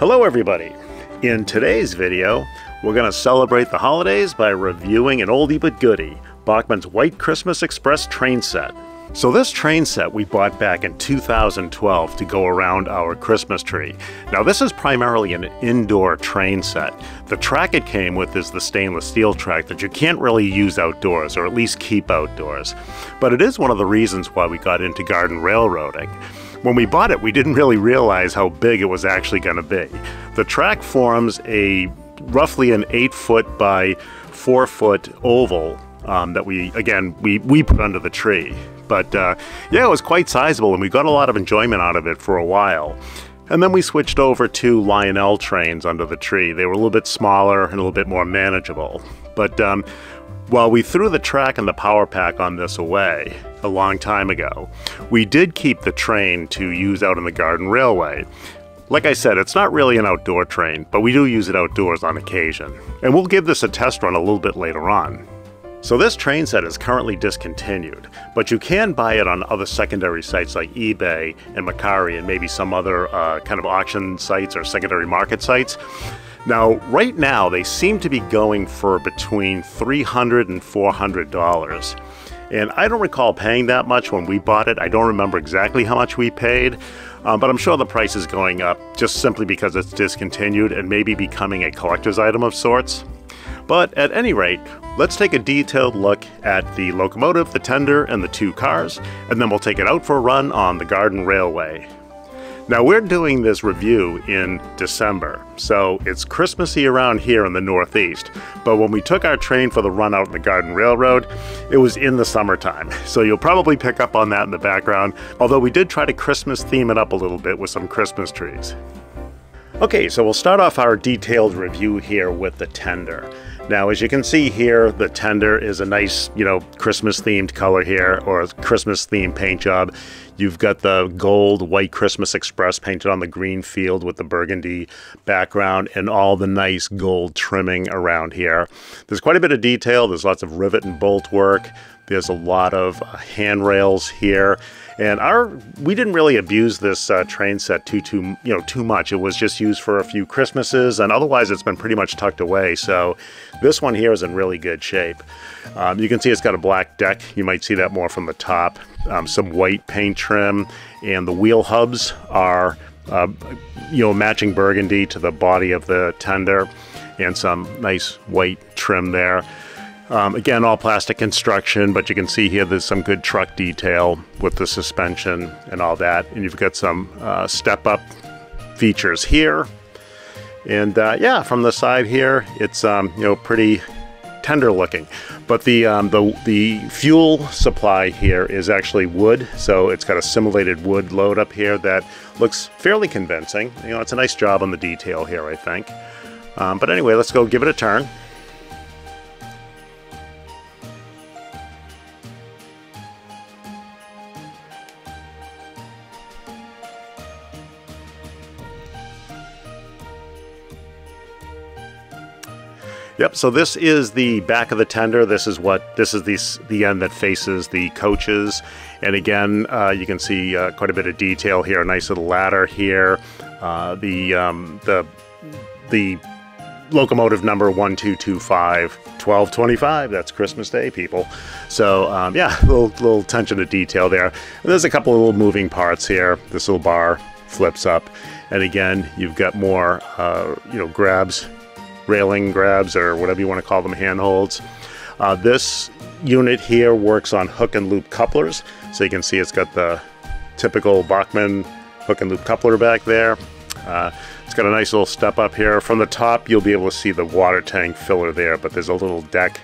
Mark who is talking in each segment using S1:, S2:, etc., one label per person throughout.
S1: Hello everybody! In today's video, we're going to celebrate the holidays by reviewing an oldie but goodie, Bachmann's White Christmas Express train set. So this train set we bought back in 2012 to go around our Christmas tree. Now this is primarily an indoor train set. The track it came with is the stainless steel track that you can't really use outdoors, or at least keep outdoors. But it is one of the reasons why we got into garden railroading. When we bought it, we didn't really realize how big it was actually going to be. The track forms a roughly an 8-foot by 4-foot oval that we put under the tree. But yeah, it was quite sizable and we got a lot of enjoyment out of it for a while. And then we switched over to Lionel trains under the tree. They were a little bit smaller and a little bit more manageable. But while we threw the track and the power pack on this away a long time ago, we did keep the train to use out in the garden railway. Like I said, it's not really an outdoor train, but we do use it outdoors on occasion. And we'll give this a test run a little bit later on. So this train set is currently discontinued, but you can buy it on other secondary sites like eBay and Mercari and maybe some other kind of auction sites or secondary market sites. Now, right now, they seem to be going for between $300 and $400. And I don't recall paying that much when we bought it. I don't remember exactly how much we paid, but I'm sure the price is going up just simply because it's discontinued and maybe becoming a collector's item of sorts. But at any rate, let's take a detailed look at the locomotive, the tender, and the two cars, and then we'll take it out for a run on the garden railway. Now we're doing this review in December, so it's Christmassy around here in the Northeast, but when we took our train for the run out in the Garden Railroad, it was in the summertime, so you'll probably pick up on that in the background, although we did try to Christmas theme it up a little bit with some Christmas trees. Okay, so we'll start off our detailed review here with the tender. Now, as you can see here, the tender is a nice, Christmas-themed color here, or a Christmas-themed paint job. You've got the gold White Christmas Express painted on the green field with the burgundy background and all the nice gold trimming around here. There's quite a bit of detail. There's lots of rivet and bolt work. There's a lot of handrails here. And we didn't really abuse this train set too much. It was just used for a few Christmases, and otherwise it's been pretty much tucked away. So this one here is in really good shape. You can see it's got a black deck. You might see that more from the top. Some white paint trim, and the wheel hubs are matching burgundy to the body of the tender, and some nice white trim there. Again, all plastic construction, but you can see here there's some good truck detail with the suspension and all that. And you've got some step-up features here. And yeah, from the side here, it's pretty tender looking. But the fuel supply here is actually wood, so it's got a simulated wood load up here that looks fairly convincing. It's a nice job on the detail here, I think. But anyway, let's go give it a turn. Yep, so this is the back of the tender. This is the end that faces the coaches. And again, you can see quite a bit of detail here. A nice little ladder here. The locomotive number 1225, 1225. That's Christmas Day, people. So yeah, a little attention to detail there. And there's a couple of little moving parts here. This little bar flips up, and again, you've got more grabs. Railing grabs, or whatever you want to call them, handholds. This unit here works on hook and loop couplers, so you can see it's got the typical Bachmann hook and loop coupler back there. It's got a nice little step up here. From the top, you'll be able to see the water tank filler there, but there's a little deck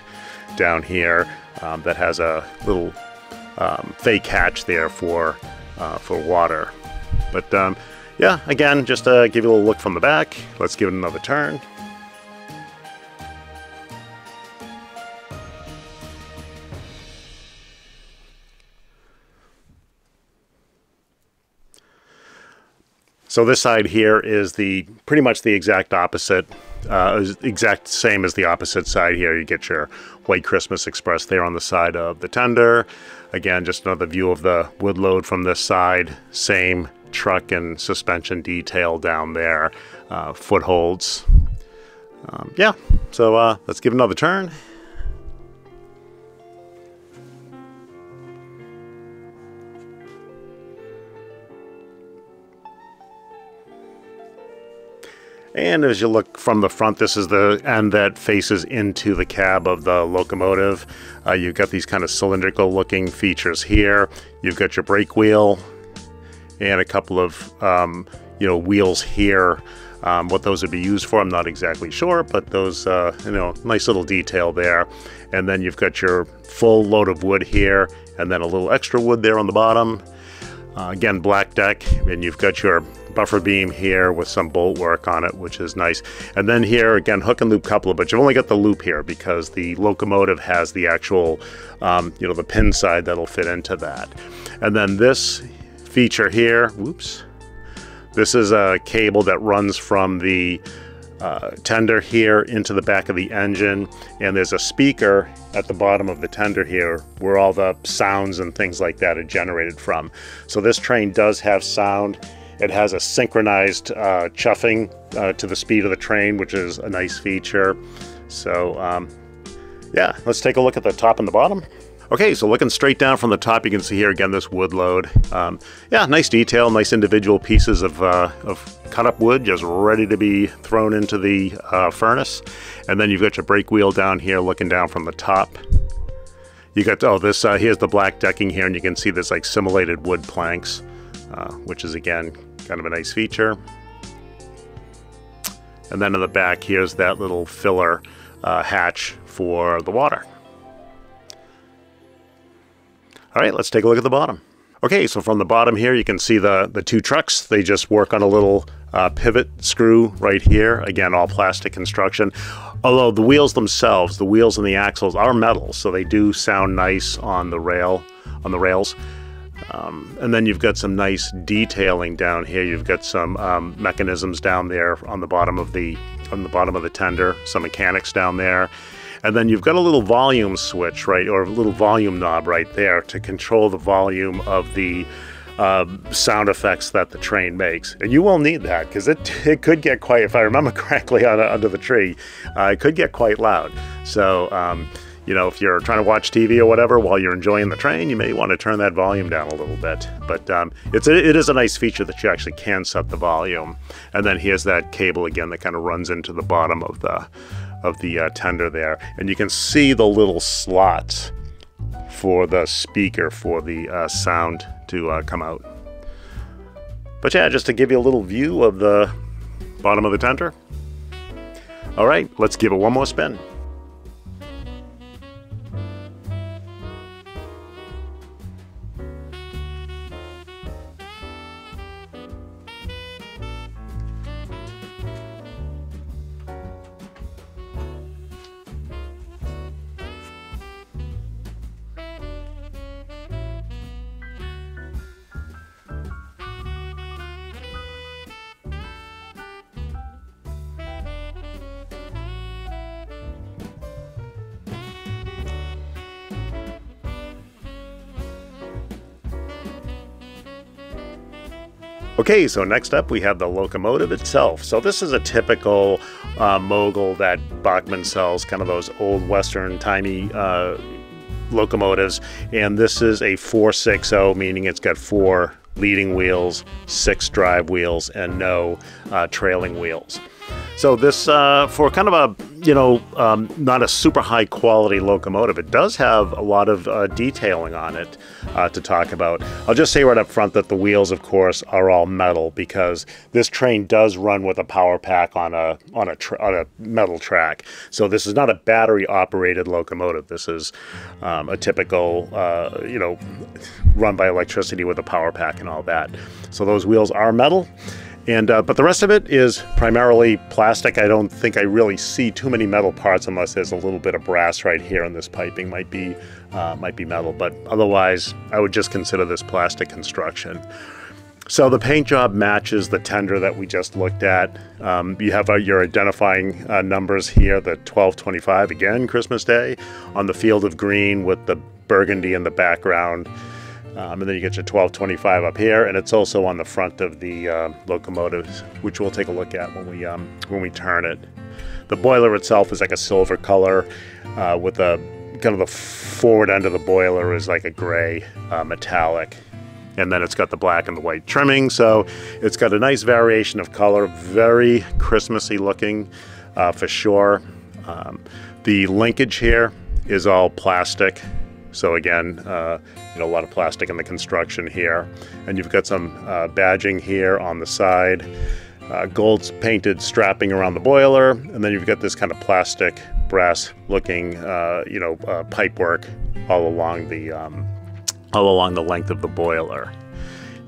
S1: down here that has a little fake hatch there for water. But yeah, again, just to give you a little look from the back, let's give it another turn. So this side here is pretty much the exact opposite, exact same as the opposite side here. You get your White Christmas Express there on the side of the tender. Again, just another view of the wood load from this side. Same truck and suspension detail down there. footholds. Yeah, so let's give it another turn. And as you look from the front, this is the end that faces into the cab of the locomotive. You've got these kind of cylindrical looking features here. You've got your brake wheel and a couple of wheels here. What those would be used for, I'm not exactly sure, but those, nice little detail there. And then you've got your full load of wood here, and then a little extra wood there on the bottom. Again, black deck, and you've got your buffer beam here with some bolt work on it, which is nice. And then here, again, hook and loop coupler, but you've only got the loop here because the locomotive has the actual, the pin side that'll fit into that. And then this feature here, whoops, this is a cable that runs from the tender here into the back of the engine, and there's a speaker at the bottom of the tender here where all the sounds and things like that are generated from. So this train does have sound. It has a synchronized chuffing to the speed of the train, which is a nice feature. So yeah, let's take a look at the top and the bottom. Okay, so looking straight down from the top, you can see here again this wood load. Yeah, nice detail, nice individual pieces of cut up wood just ready to be thrown into the furnace. And then you've got your brake wheel down here looking down from the top. You got, here's the black decking here, and you can see this like simulated wood planks, which is again kind of a nice feature. And then in the back, here's that little filler hatch for the water. All right, let's take a look at the bottom. Okay, so from the bottom here, you can see the two trucks. They just work on a little pivot screw right here. Again, all plastic construction. Although the wheels themselves, the wheels and the axles are metal, so they do sound nice on the rails. And then you've got some nice detailing down here. You've got some mechanisms down there on the bottom of the tender, some mechanics down there. And then you've got a little volume switch, right, or a little volume knob right there to control the volume of the sound effects that the train makes. And you will need that because it could get quite, if I remember correctly, under the tree, it could get quite loud. So, if you're trying to watch TV or whatever while you're enjoying the train, you may want to turn that volume down a little bit. But it is a nice feature that you actually can set the volume. And then here's that cable again that kind of runs into the bottom of the tender there, and you can see the little slots for the speaker for the sound to come out. But yeah, just to give you a little view of the bottom of the tender. All right, let's give it one more spin. Okay, so next up we have the locomotive itself. So this is a typical mogul that Bachmann sells, kind of those old Western timey locomotives. And this is a 460, meaning it's got 4 leading wheels, 6 drive wheels, and no trailing wheels. So this, for kind of a, not a super high quality locomotive, it does have a lot of detailing on it to talk about. I'll just say right up front that the wheels, of course, are all metal because this train does run with a power pack on a metal track. So this is not a battery operated locomotive. This is a typical, run by electricity with a power pack and all that. So those wheels are metal. And but the rest of it is primarily plastic. I don't think I really see too many metal parts unless there's a little bit of brass right here, and this piping might be metal. But otherwise, I would just consider this plastic construction. So the paint job matches the tender that we just looked at. You have your identifying numbers here, the 1225, again, Christmas Day, on the field of green with the burgundy in the background. And then you get your 1225 up here, and it's also on the front of the locomotive, which we'll take a look at when we turn it. The boiler itself is like a silver color, with a kind of the forward end of the boiler is like a gray metallic. And then it's got the black and the white trimming, so it's got a nice variation of color, very Christmassy looking for sure. The linkage here is all plastic, so again, a lot of plastic in the construction here. And you've got some badging here on the side, gold painted strapping around the boiler, and then you've got this kind of plastic brass looking pipe work all along the length of the boiler.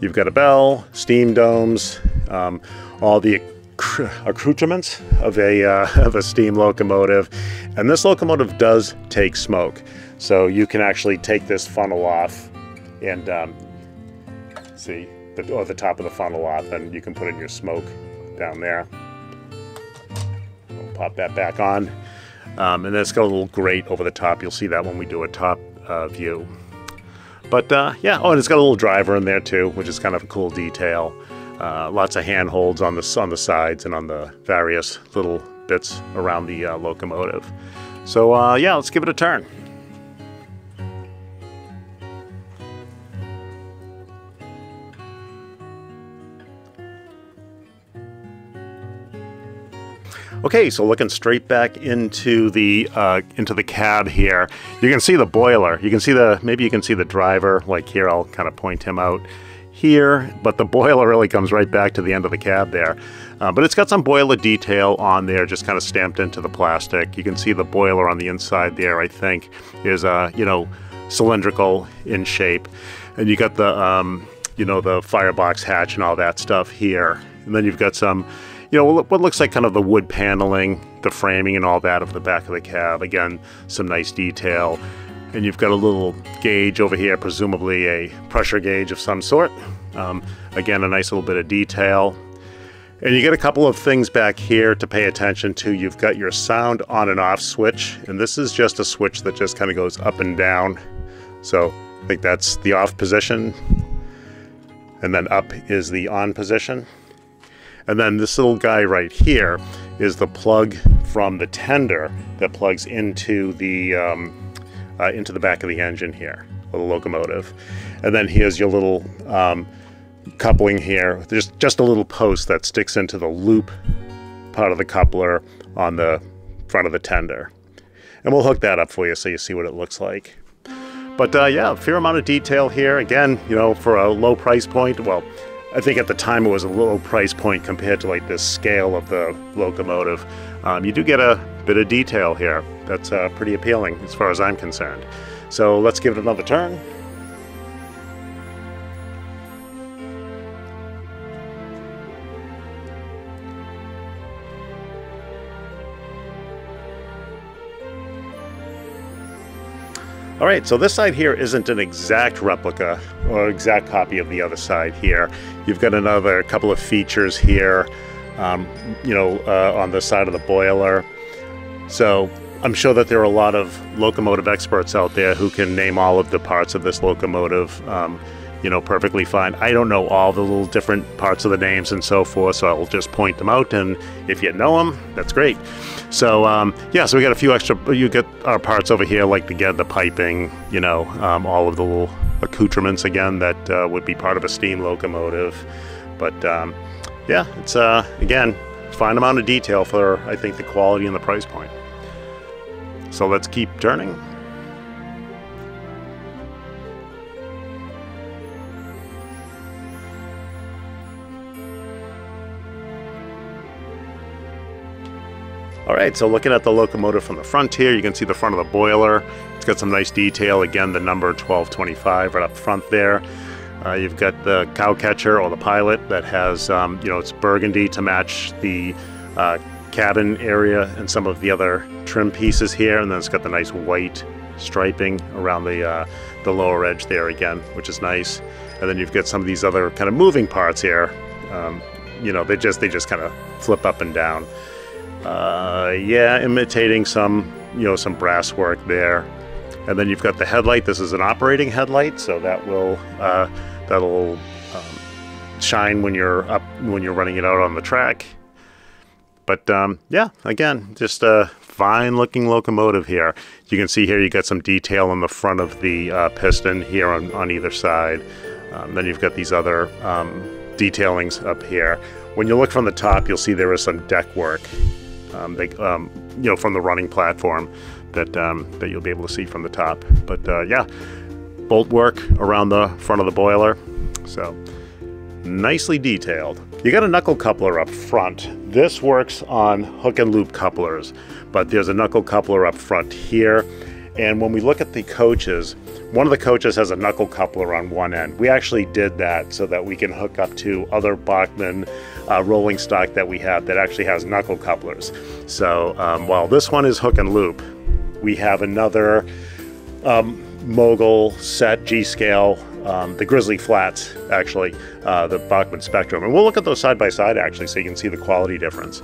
S1: You've got a bell, steam domes, all the accoutrements of a steam locomotive. And this locomotive does take smoke, so you can actually take this funnel off and see the top of the funnel off, and you can put in your smoke down there. We'll pop that back on, and then it's got a little grate over the top. You'll see that when we do a top view. But yeah, and it's got a little driver in there too, which is kind of a cool detail. Lots of handholds on the sides and on the various little bits around the locomotive. So yeah, let's give it a turn. Okay, so looking straight back into the cab here, you can see the boiler. You can see maybe you can see the driver. Like here, I'll kind of point him out here, but the boiler really comes right back to the end of the cab there. But it's got some boiler detail on there, just kind of stamped into the plastic. You can see the boiler on the inside there, I think, is cylindrical in shape, and you got the the firebox hatch and all that stuff here, and then you've got some. What looks like kind of the wood paneling, the framing and all that of the back of the cab. Again, some nice detail. And you've got a little gauge over here, presumably a pressure gauge of some sort. Again, a nice little bit of detail. And you get a couple of things back here to pay attention to. You've got your sound on and off switch, and this is just a switch that just kind of goes up and down. So I think that's the off position, and then up is the on position. And then this little guy right here is the plug from the tender that plugs into the back of the engine here, of the locomotive. And then here's your little coupling here. There's just a little post that sticks into the loop part of the coupler on the front of the tender. And we'll hook that up for you so you see what it looks like. But yeah, a fair amount of detail here. Again, for a low price point, well, I think at the time it was a low price point compared to like this scale of the locomotive. You do get a bit of detail here that's pretty appealing as far as I'm concerned. So let's give it another turn. All right, so this side here isn't an exact replica or exact copy of the other side here. You've got another couple of features here, on the side of the boiler. So I'm sure that there are a lot of locomotive experts out there who can name all of the parts of this locomotive, perfectly fine. I don't know all the little different parts of the names and so forth, so I'll just point them out, and if you know them, that's great. So yeah, so we got a few extra, you get our parts over here, like the piping, all of the little accoutrements again that would be part of a steam locomotive. But yeah, it's again, fine amount of detail for, I think, the quality and the price point. So let's keep turning. All right, so looking at the locomotive from the front here, you can see the front of the boiler. It's got some nice detail. Again, the number 1225 right up front there. You've got the cow catcher or the pilot that has, it's burgundy to match the cabin area and some of the other trim pieces here. And then it's got the nice white striping around the lower edge there again, which is nice. And then you've got some of these other kind of moving parts here. They just kind of flip up and down. Yeah, imitating some brass work there. And then you've got the headlight. This is an operating headlight, so that will that'll shine when you're running it out on the track. But yeah, again, just a fine looking locomotive here. You can see here you got some detail on the front of the piston here on either side. Then you've got these other detailings up here. When you look from the top, you'll see there is some deck work, from the running platform that you'll be able to see from the top. But yeah, bolt work around the front of the boiler. So nicely detailed. You got a knuckle coupler up front. This works on hook and loop couplers, but there's a knuckle coupler up front here. And when we look at the coaches, one of the coaches has a knuckle coupler on one end. We actually did that so that we can hook up to other Bachmann rolling stock that we have that actually has knuckle couplers. So while this one is hook and loop, we have another Mogul set G-scale, the Grizzly Flats, actually, the Bachmann Spectrum. And we'll look at those side by side, actually, so you can see the quality difference.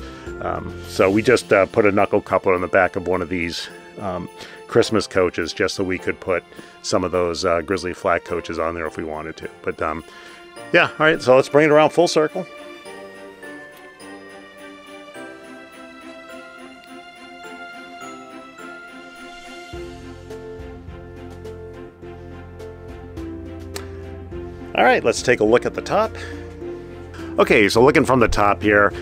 S1: So we just put a knuckle coupler on the back of one of these Christmas coaches just so we could put some of those Grizzly Flat coaches on there if we wanted to. But yeah, all right, so let's bring it around full circle. All right, let's take a look at the top. Okay, so looking from the top here,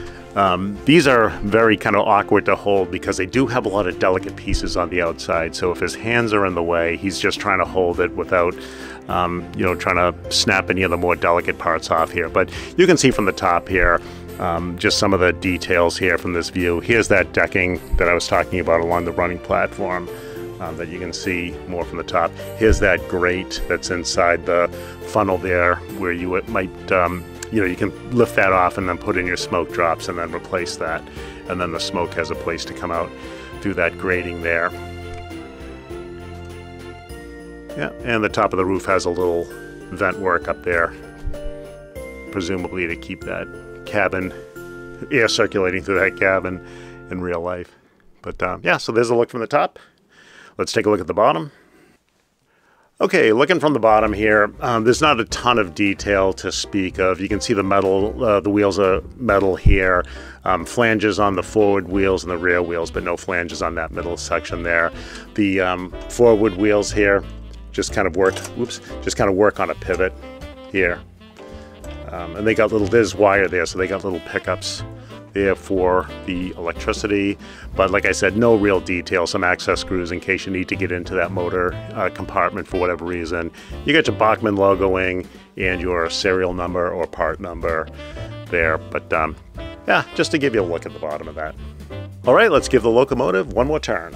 S1: these are very kind of awkward to hold because they do have a lot of delicate pieces on the outside. So if his hands are in the way, he's just trying to hold it without, trying to snap any of the more delicate parts off here. But you can see from the top here, just some of the details here from this view. Here's that decking that I was talking about along the running platform. That you can see more from the top. Here's that grate that's inside the funnel there where you might, you can lift that off and then put in your smoke drops and then replace that. And then the smoke has a place to come out through that grating there. Yeah, and the top of the roof has a little vent work up there, presumably to keep that cabin, air circulating through that cabin in real life. But yeah, so there's a look from the top. Let's take a look at the bottom. Okay, looking from the bottom here, there's not a ton of detail to speak of. You can see the metal, the wheels are metal here, flanges on the forward wheels and the rear wheels, but no flanges on that middle section there. The forward wheels here just kind of work on a pivot here. And they got there's wire there, so they got little pickups there for the electricity, but like I said, no real detail. Some access screws in case you need to get into that motor compartment for whatever reason. You get your Bachmann logoing and your serial number or part number there, but yeah, just to give you a look at the bottom of that. All right, let's give the locomotive one more turn.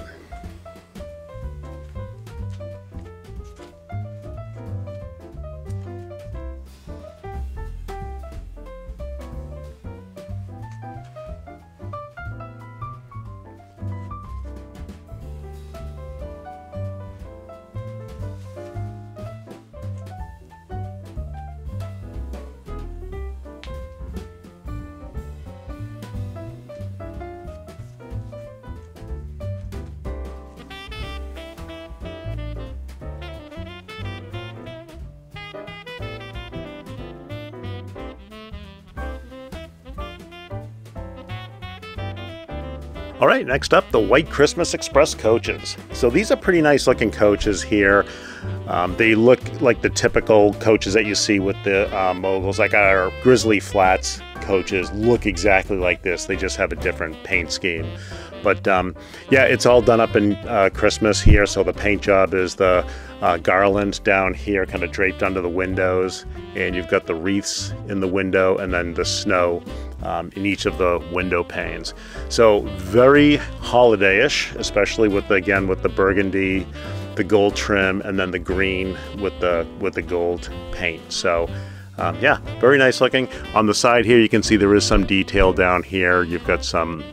S1: All right, next up, the White Christmas Express coaches. So these are pretty nice looking coaches here. They look like the typical coaches that you see with the Moguls, like our Grizzly Flats coaches look exactly like this. They just have a different paint scheme. But yeah, it's all done up in Christmas here. So the paint job is the garland down here, kind of draped under the windows. And you've got the wreaths in the window and then the snow in each of the window panes. So very holiday-ish, especially with the burgundy, the gold trim, and then the green with the gold paint. So yeah, very nice looking. On the side here, you can see there is some detail down here. You've got some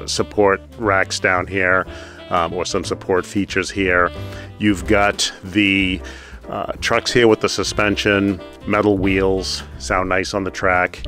S1: support racks down here, or some support features here. You've got the trucks here with the suspension, metal wheels, sound nice on the track.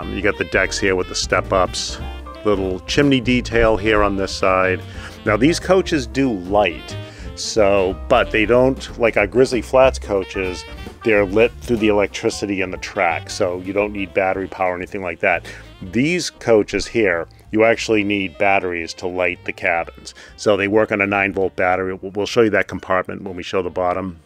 S1: You got the decks here with the step-ups, little chimney detail here on this side. Now these coaches do light, So, but they don't, like our Grizzly Flats coaches, they're lit through the electricity in the track, so you don't need battery power or anything like that. These coaches here, you actually need batteries to light the cabins. So they work on a 9-volt battery. We'll show you that compartment when we show the bottom.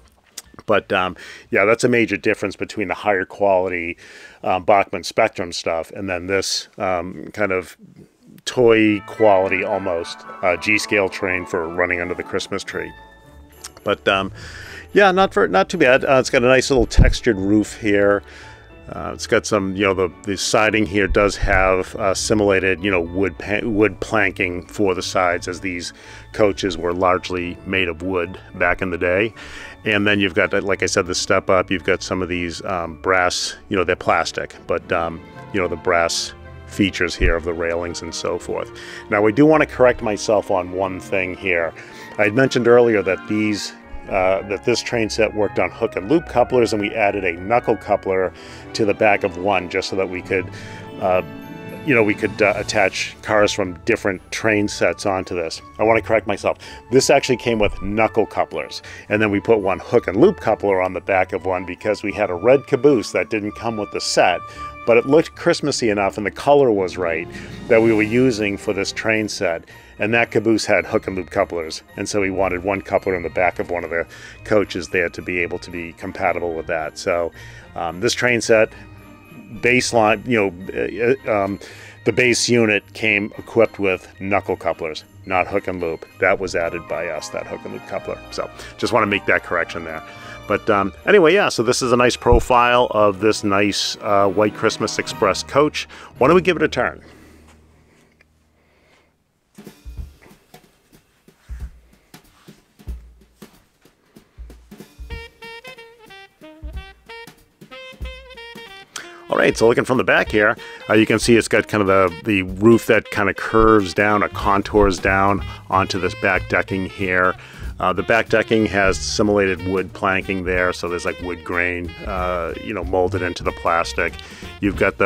S1: But yeah, that's a major difference between the higher quality Bachmann Spectrum stuff and then this kind of toy quality almost G-scale train for running under the Christmas tree. But yeah, not too bad. It's got a nice little textured roof here. It's got some, you know, the siding here does have simulated, you know, wood planking for the sides, as these coaches were largely made of wood back in the day. And then you've got, like I said, the step up. You've got some of these brass, you know, they're plastic, but you know, the brass features here of the railings and so forth. Now, I do want to correct myself on one thing here. I had mentioned earlier that this train set worked on hook and loop couplers, and we added a knuckle coupler to the back of one just so that we could, you know, attach cars from different train sets onto this. I want to correct myself. This actually came with knuckle couplers, and then we put one hook and loop coupler on the back of one because we had a red caboose that didn't come with the set, but it looked Christmassy enough and the color was right that we were using for this train set. And that caboose had hook and loop couplers, and so we wanted one coupler in the back of one of the coaches there to be able to be compatible with that. So this train set, baseline, you know, the base unit came equipped with knuckle couplers, not hook and loop. That was added by us, that hook and loop coupler. So just want to make that correction there. But anyway, yeah, so this is a nice profile of this nice White Christmas Express coach. Why don't we give it a turn? All right, so looking from the back here, you can see it's got kind of the roof that kind of curves down or contours down onto this back decking here. The back decking has simulated wood planking there, so there's like wood grain, you know, molded into the plastic. You've got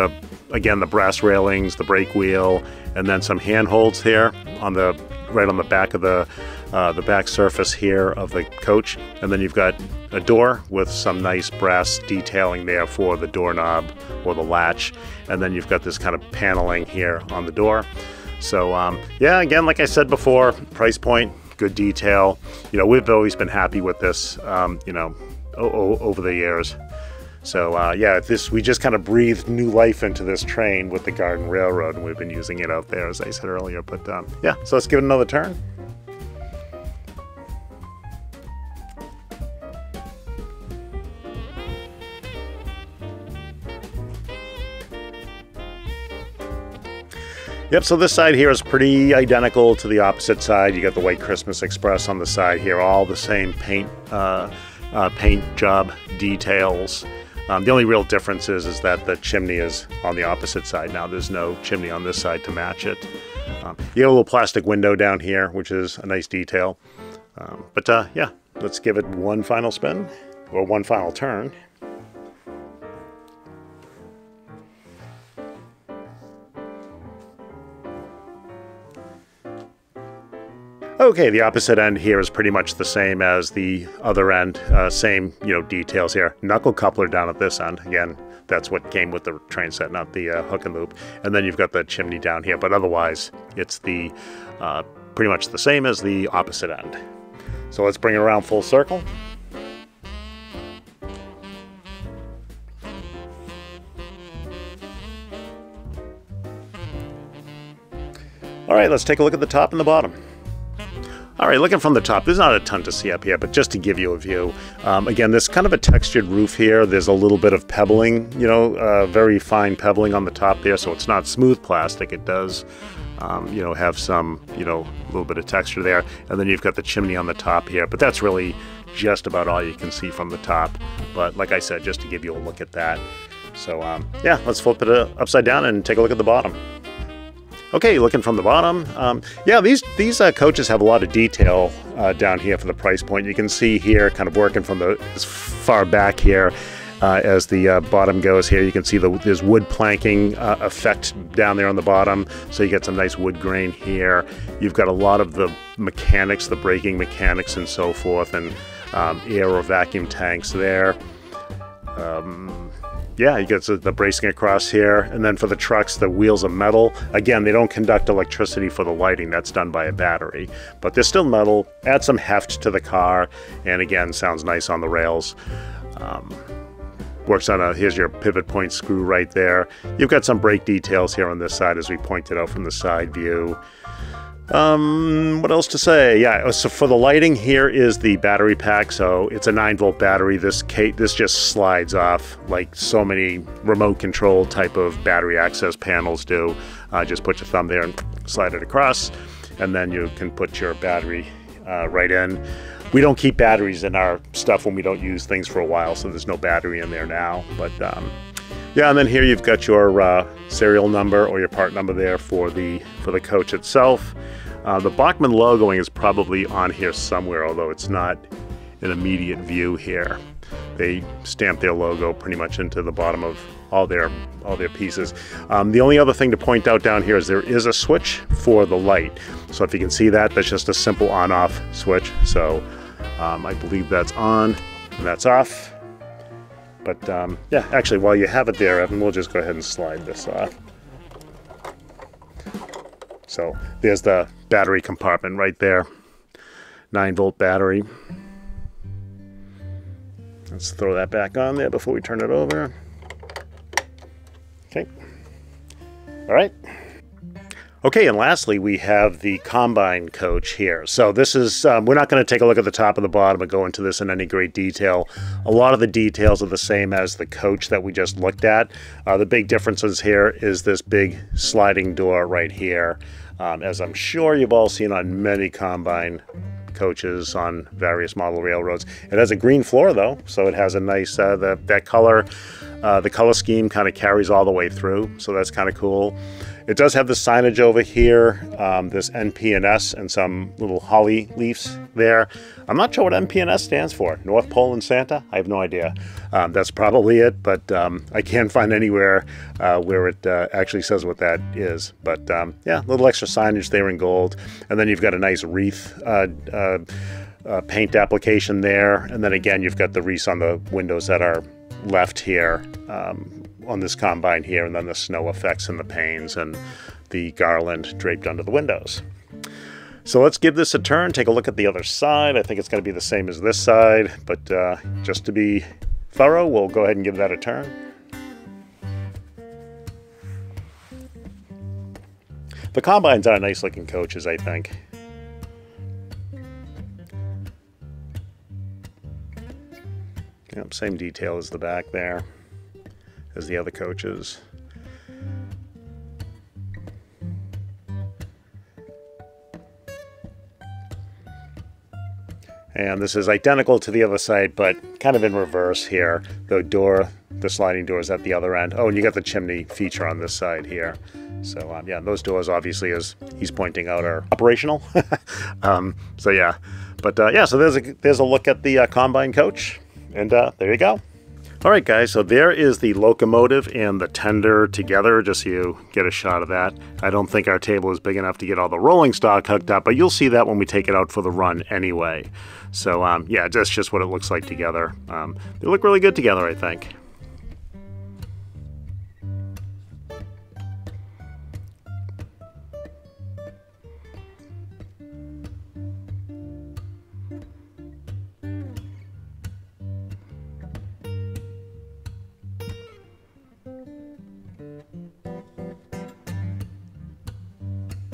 S1: again, the brass railings, the brake wheel, and then some handholds here right on the back of the back surface here of the coach. And then you've got a door with some nice brass detailing there for the doorknob or the latch. And then you've got this kind of paneling here on the door. So yeah, again, like I said before, price point, good detail. You know, we've always been happy with this, you know, over the years. So yeah, we just kind of breathed new life into this train with the Garden Railroad, and we've been using it out there, as I said earlier. But yeah, so let's give it another turn. Yep, so this side here is pretty identical to the opposite side. You got the White Christmas Express on the side here, all the same paint job details. The only real difference is that the chimney is on the opposite side now. There's no chimney on this side to match it. You got a little plastic window down here, which is a nice detail. But yeah, let's give it one final spin, or one final turn. Okay, the opposite end here is pretty much the same as the other end. Same, you know, details here. Knuckle coupler down at this end. Again, that's what came with the train set, not the hook and loop. And then you've got the chimney down here, but otherwise it's the pretty much the same as the opposite end. So let's bring it around full circle. All right, let's take a look at the top and the bottom. All right, looking from the top, there's not a ton to see up here, but just to give you a view, again, there's kind of a textured roof here. There's a little bit of pebbling, you know, very fine pebbling on the top there, so it's not smooth plastic. It does, you know, have some, you know, a little bit of texture there. And then you've got the chimney on the top here, but that's really just about all you can see from the top. But like I said, just to give you a look at that. So yeah, let's flip it upside down and take a look at the bottom. Okay, looking from the bottom, yeah, these coaches have a lot of detail down here for the price point. You can see here, kind of working from as far back here, as the bottom goes here. You can see there's wood planking effect down there on the bottom, so you get some nice wood grain here. You've got a lot of the mechanics, the braking mechanics and so forth, and air or vacuum tanks there. Yeah, you get the bracing across here, and then for the trucks, the wheels are metal. Again, they don't conduct electricity for the lighting. That's done by a battery, but they're still metal. Add some heft to the car, and again, sounds nice on the rails. Works on here's your pivot point screw right there. You've got some brake details here on this side, as we pointed out from the side view. What else to say? Yeah, so for the lighting, here is the battery pack. So it's a 9-volt battery. This just slides off like so many remote control type of battery access panels do. Just put your thumb there and slide it across, and then you can put your battery right in. We don't keep batteries in our stuff when we don't use things for a while, so there's no battery in there now. But yeah, and then here you've got your serial number or your part number there for the coach itself. The Bachmann logoing is probably on here somewhere, although it's not an immediate view here. They stamp their logo pretty much into the bottom of all their pieces. The only other thing to point out down here is there is a switch for the light. So if you can see that, that's just a simple on-off switch. So I believe that's on and that's off. But yeah, actually, while you have it there, Evan, we'll just go ahead and slide this off. So there's the battery compartment right there. 9-volt battery. Let's throw that back on there before we turn it over. Okay. All right. Okay, and lastly, we have the combine coach here. So this is, we're not going to take a look at the top and the bottom and go into this in any great detail. A lot of the details are the same as the coach that we just looked at. The big differences here is this big sliding door right here, as I'm sure you've all seen on many combine coaches on various model railroads. It has a green floor though, so it has a nice, that color, the color scheme kind of carries all the way through, so that's kind of cool. It does have the signage over here, this NP&S and some little holly leaves there. I'm not sure what NP&S stands for. North Pole and Santa? I have no idea. That's probably it, but I can't find anywhere where it actually says what that is. But yeah, a little extra signage there in gold. And then you've got a nice wreath paint application there. And then again, you've got the wreaths on the windows that are left here. On this combine here, and then the snow effects in the panes and the garland draped under the windows. So let's give this a turn, take a look at the other side. I think it's going to be the same as this side, but just to be thorough, we'll go ahead and give that a turn. The combines are nice looking coaches, I think. Yep, same detail as the back there as the other coaches. And this is identical to the other side, but kind of in reverse here. The sliding door is at the other end. Oh, and you got the chimney feature on this side here. So yeah, those doors obviously, as he's pointing out, are operational. So yeah, but yeah, so there's a look at the combine coach, and there you go. All right, guys, so there is the locomotive and the tender together, just so you get a shot of that. I don't think our table is big enough to get all the rolling stock hooked up, but you'll see that when we take it out for the run anyway. So, yeah, that's just what it looks like together. They look really good together, I think.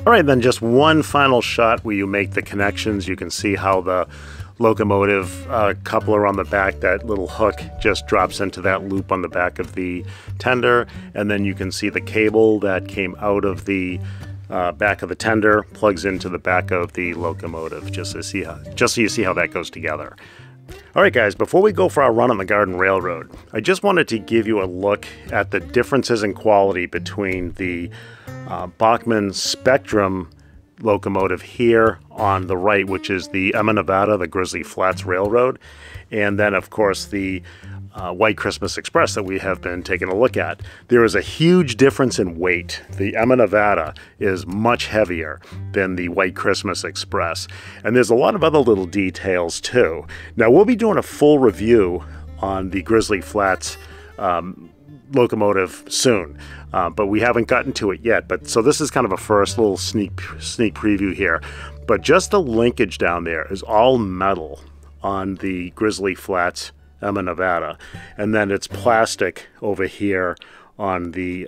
S1: All right, then just one final shot where you make the connections. You can see how the locomotive coupler on the back, that little hook, just drops into that loop on the back of the tender. And then you can see the cable that came out of the back of the tender plugs into the back of the locomotive, just so you see how that goes together. All right, guys, before we go for our run on the Garden Railroad, I just wanted to give you a look at the differences in quality between the Bachmann Spectrum locomotive here on the right, which is the Emma Nevada, the Grizzly Flats Railroad, and then, of course, the White Christmas Express that we have been taking a look at. There is a huge difference in weight. The Emma Nevada is much heavier than the White Christmas Express. And there's a lot of other little details too. Now we'll be doing a full review on the Grizzly Flats locomotive soon, but we haven't gotten to it yet. So this is kind of a first little sneak preview here. But just the linkage down there is all metal on the Grizzly Flats Emma Nevada, and then it's plastic over here on the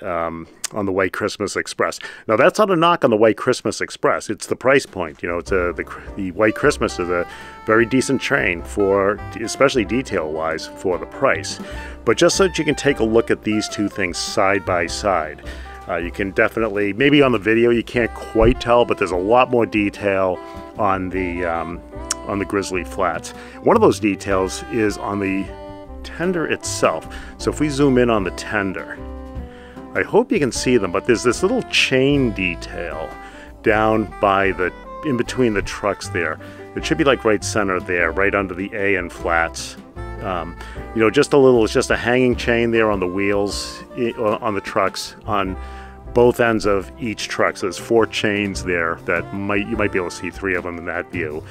S1: White Christmas Express. Now that's not a knock on the White Christmas Express. It's the price point. You know, it's the White Christmas is a very decent train for, especially detail-wise, for the price. But just so that you can take a look at these two things side by side, you can definitely, maybe on the video you can't quite tell, but there's a lot more detail on the Grizzly Flats. One of those details is on the tender itself. So if we zoom in on the tender, I hope you can see them, but there's this little chain detail down by in between the trucks there. It should be like right center there, right under the A and flats. You know, just a little, it's just a hanging chain there on the wheels, on the trucks, on both ends of each truck. So there's 4 chains there that you might be able to see 3 of them in that view.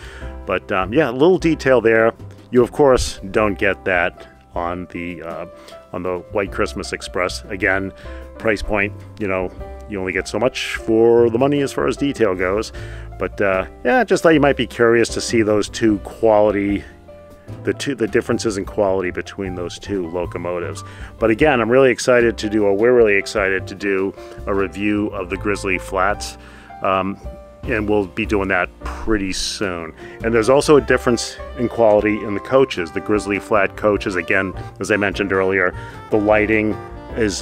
S1: But yeah, a little detail there. You of course don't get that on the White Christmas Express. Again, price point, you know, you only get so much for the money as far as detail goes. But yeah, just thought you might be curious to see those two quality, the differences in quality between those two locomotives. But again, we're really excited to do a review of the Grizzly Flats, and we'll be doing that pretty soon. And there's also a difference in quality in the coaches. The Grizzly Flat coaches, again, as I mentioned earlier, the lighting is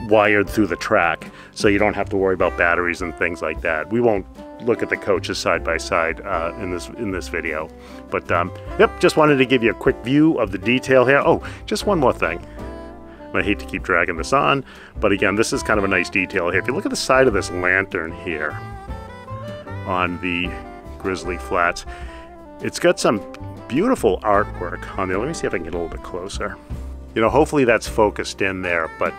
S1: wired through the track, so you don't have to worry about batteries and things like that. We won't look at the coaches side by side in this video, but yep, just wanted to give you a quick view of the detail here. Oh, just one more thing. I hate to keep dragging this on, but again, this is kind of a nice detail here. If you look at the side of this lantern here on the Grizzly Flats, it's got some beautiful artwork on there. Let me see if I can get a little bit closer. You know, hopefully that's focused in there, but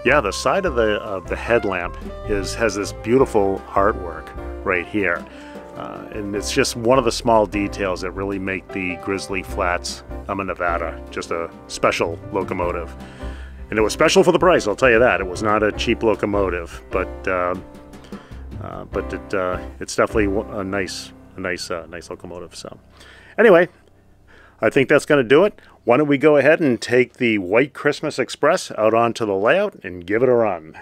S1: yeah, the side of the headlamp has this beautiful artwork right here, and it's just one of the small details that really make the Grizzly Flats Emma Nevada just a special locomotive. And it was special for the price, I'll tell you that. It was not a cheap locomotive, but it's definitely a nice locomotive. So anyway, I think that's going to do it. Why don't we go ahead and take the White Christmas Express out onto the layout and give it a run.